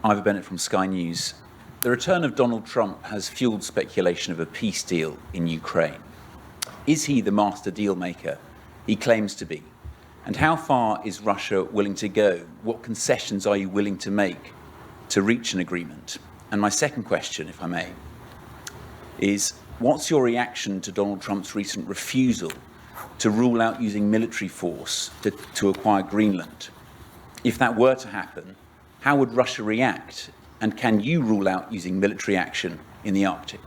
Ivor Bennett from Sky News. The return of Donald Trump has fueled speculation of a peace deal in Ukraine. Is he the master deal maker he claims to be? And how far is Russia willing to go? What concessions are you willing to make to reach an agreement? And my second question, if I may, is what's your reaction to Donald Trump's recent refusal to rule out using military force to acquire Greenland? If that were to happen, how would Russia react? And can you rule out using military action in the Arctic?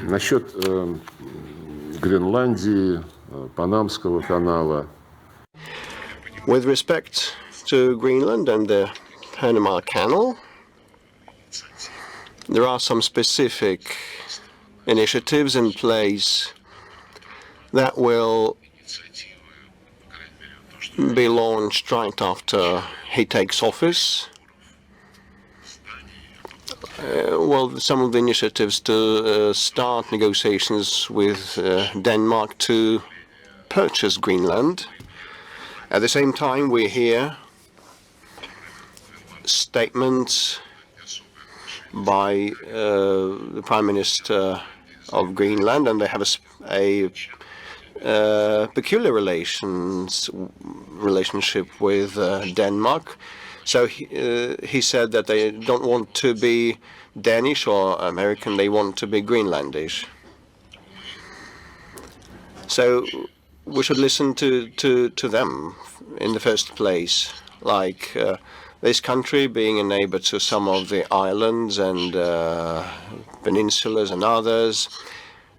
Насчет Гренландии, Панамского канала. With respect to Greenland and the Panama Canal, there are some specific initiatives in place that will be launched right after he takes office. Some of the initiatives to start negotiations with Denmark to purchase Greenland. At the same time, we hear statements by the Prime Minister of Greenland, and they have a peculiar relationship with Denmark. So he said that they don't want to be Danish or American, they want to be Greenlandish. So we should listen to them in the first place, like this country being a neighbor to some of the islands and peninsulas and others.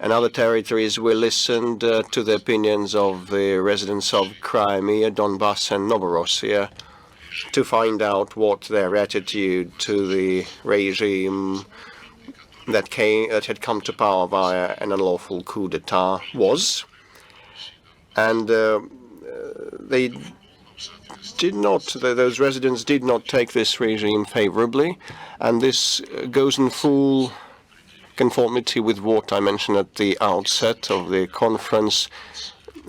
And other territories, we listened to the opinions of the residents of Crimea, Donbass and Novorossiya to find out what their attitude to the regime that had come to power via an unlawful coup d'etat was. And those residents did not take this regime favorably, and this goes in full conformity with what I mentioned at the outset of the conference,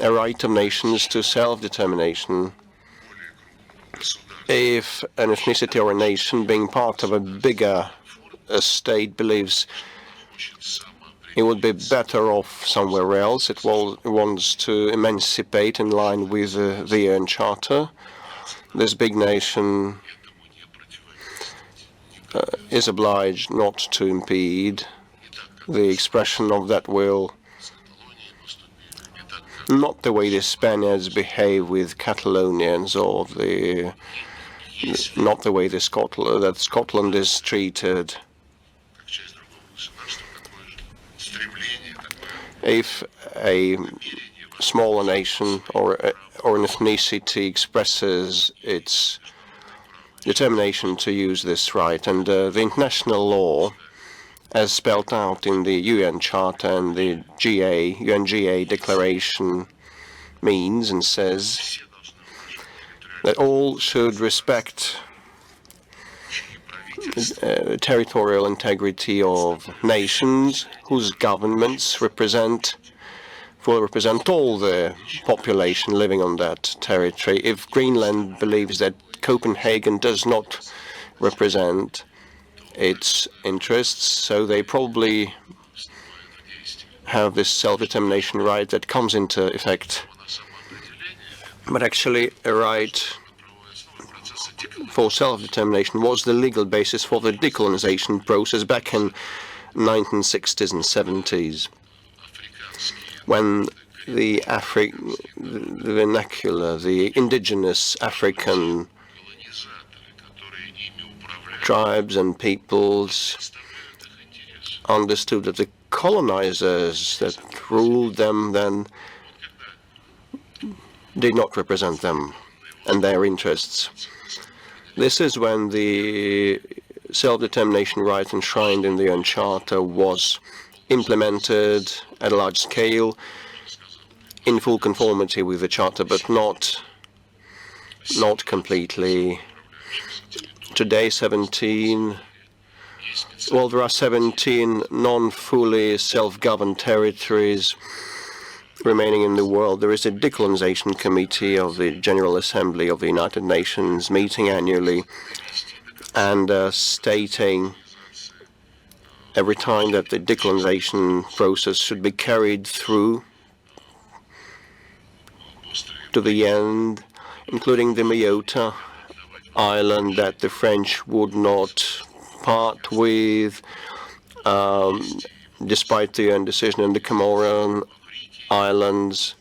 a right of nations to self-determination. If an ethnicity or a nation being part of a bigger state believes it would be better off somewhere else, it wants to emancipate in line with the UN Charter, this big nation is obliged not to impede the expression of that will, not the way the Spaniards behave with Catalonians or not the way that Scotland is treated. If a smaller nation or an ethnicity expresses its determination to use this right, and the international law, as spelled out in the UN Charter and the UNGA declaration, means and says that all should respect territorial integrity of nations whose governments will represent all the population living on that territory. If Greenland believes that Copenhagen does not represent its interests, so they probably have this self-determination right that comes into effect. But actually, a right for self-determination was the legal basis for the decolonization process back in 1960s and 70s, when the vernacular, the indigenous African tribes and peoples understood that the colonizers that ruled them then did not represent them and their interests. This is when the self-determination right enshrined in the UN Charter was implemented at a large scale in full conformity with the Charter, but not completely. Today, there are 17 non-fully self-governed territories remaining in the world. There is a decolonization committee of the General Assembly of the United Nations meeting annually and stating every time that the decolonization process should be carried through to the end, including the Mayotte Island that the French would not part with, despite the UN decision, in the Comoran Islands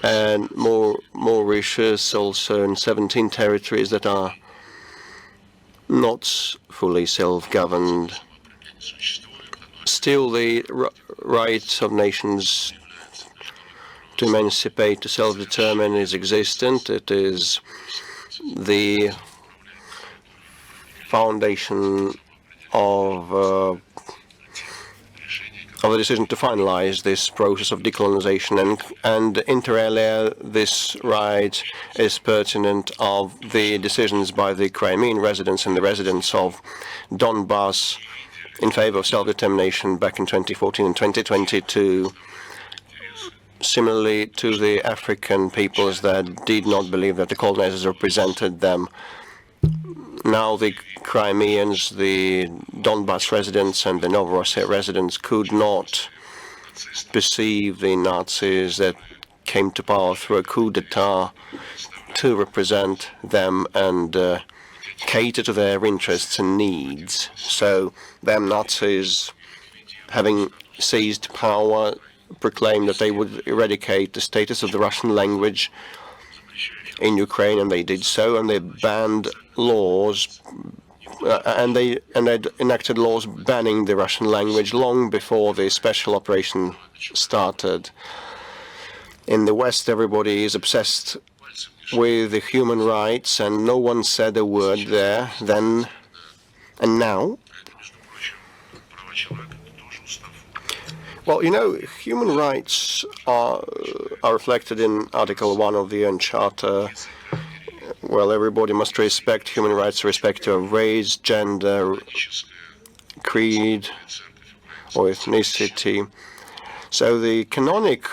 and Mauritius, also in 17 territories that are not fully self-governed. Still, the right of nations to emancipate, to self-determine is existent. It is the foundation of the decision to finalize this process of decolonization, and inter alia, this right is pertinent of the decisions by the Crimean residents and the residents of Donbass in favor of self-determination back in 2014 and 2022. Similarly to the African peoples that did not believe that the colonizers represented them, now the Crimeans, the Donbass residents and the Novorossiya residents could not perceive the Nazis that came to power through a coup d'etat to represent them and cater to their interests and needs. So them Nazis, having seized power, proclaimed that they would eradicate the status of the Russian language in Ukraine, and they did so, and they banned laws, and they enacted laws banning the Russian language long before the special operation started. In the West, everybody is obsessed with the human rights, and no one said a word there then and now. Well, you know, human rights are reflected in Article 1 of the UN Charter. Well, everybody must respect human rights, respect of race, gender, creed, or ethnicity. So the canonic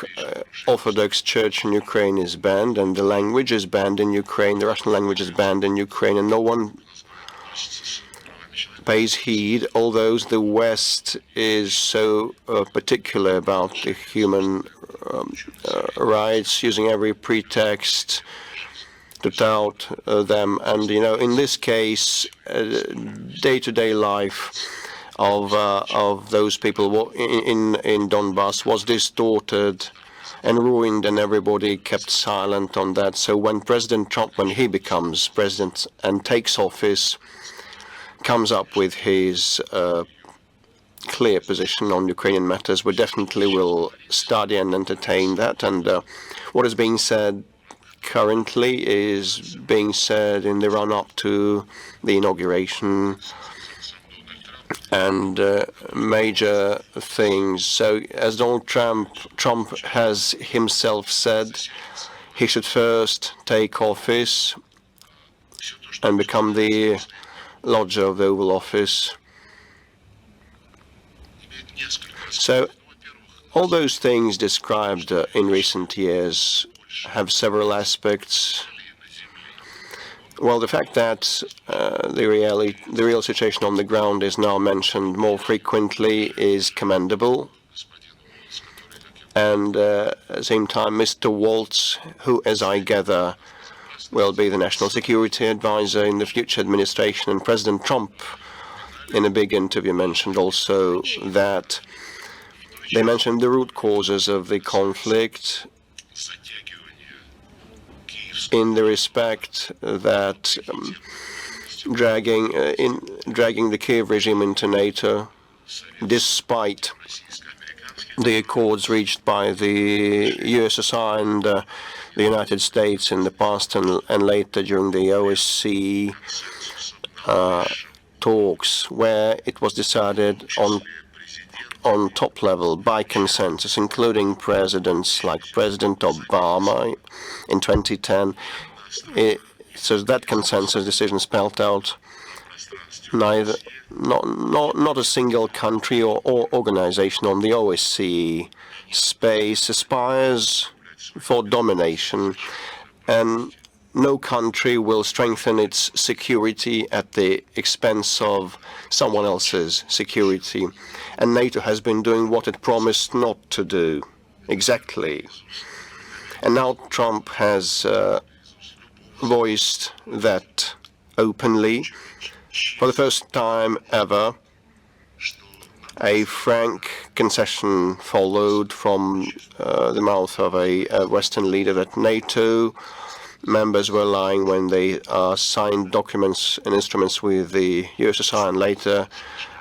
Orthodox Church in Ukraine is banned, and the language is banned in Ukraine. The Russian language is banned in Ukraine, and no one pays heed, although the West is so particular about the human rights, using every pretext to tout them. And, you know, in this case, day-to-day life of those people in Donbass was distorted and ruined, and everybody kept silent on that. So when President Trump, when he becomes president and takes office, comes up with his clear position on Ukrainian matters, we definitely will study and entertain that. And what is being said currently is being said in the run-up to the inauguration and major things. So as Donald Trump has himself said, he should first take office and become the lodger of the Oval Office. So all those things described in recent years have several aspects. Well, the fact that the real situation on the ground is now mentioned more frequently is commendable. And at the same time, Mr. Waltz, who, as I gather, will be the National Security Advisor in the future administration, and President Trump, in a big interview, mentioned also that they mentioned the root causes of the conflict in the respect that dragging the Kiev regime into NATO, despite the accords reached by the USSR and the United States in the past and later during the OSCE talks, where it was decided on top level by consensus, including presidents like President Obama in 2010. So that consensus decision spelled out not a single country or organization on the OSCE space aspires for domination, and no country will strengthen its security at the expense of someone else's security. And NATO has been doing what it promised not to do, exactly. And now Trump has voiced that openly. For the first time ever, a frank concession followed from the mouth of a Western leader that NATO members were lying when they signed documents and instruments with the USSR and later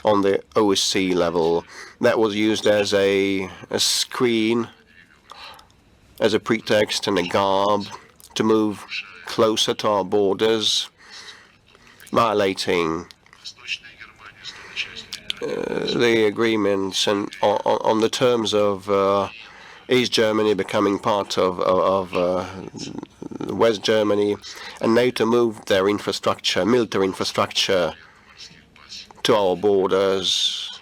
on the OSCE level. That was used as a screen, as a pretext and a garb to move closer to our borders, violating the agreements and on the terms of East Germany becoming part of West Germany, and NATO moved their infrastructure, military infrastructure, to our borders,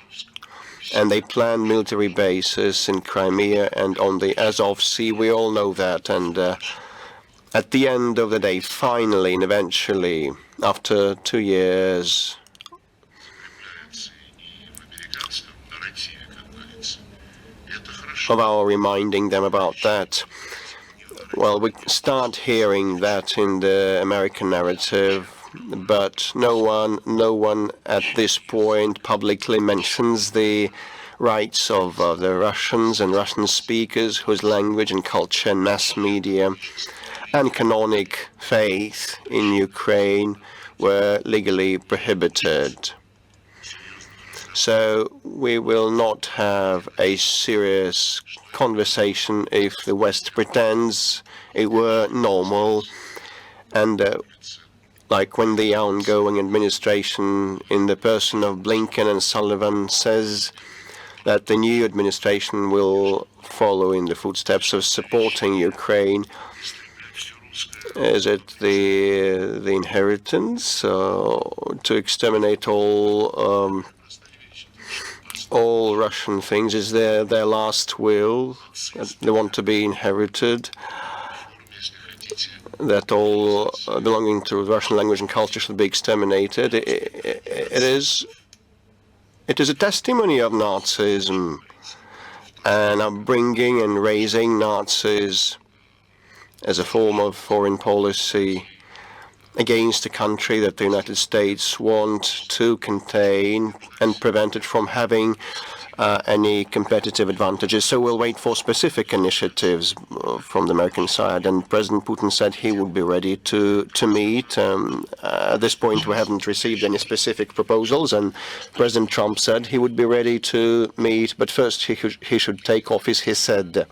and they planned military bases in Crimea and on the Azov Sea. We all know that, and at the end of the day, finally and eventually, after 2 years, of our reminding them about that, well, we start hearing that in the American narrative, but no one at this point publicly mentions the rights of the Russians and Russian speakers whose language and culture and mass media and canonic faith in Ukraine were legally prohibited. So we will not have a serious conversation if the West pretends it were normal, and like when the ongoing administration in the person of Blinken and Sullivan says that the new administration will follow in the footsteps of supporting Ukraine. Is it the inheritance to exterminate all Russian things? Is their last will that they want to be inherited, that all belonging to Russian language and culture should be exterminated? It is a testimony of Nazism and upbringing and raising Nazis as a form of foreign policy against a country that the United States want to contain and prevent it from having any competitive advantages. So we'll wait for specific initiatives from the American side. And President Putin said he would be ready to meet. At this point, we haven't received any specific proposals. And President Trump said he would be ready to meet, but first he should take office, he said.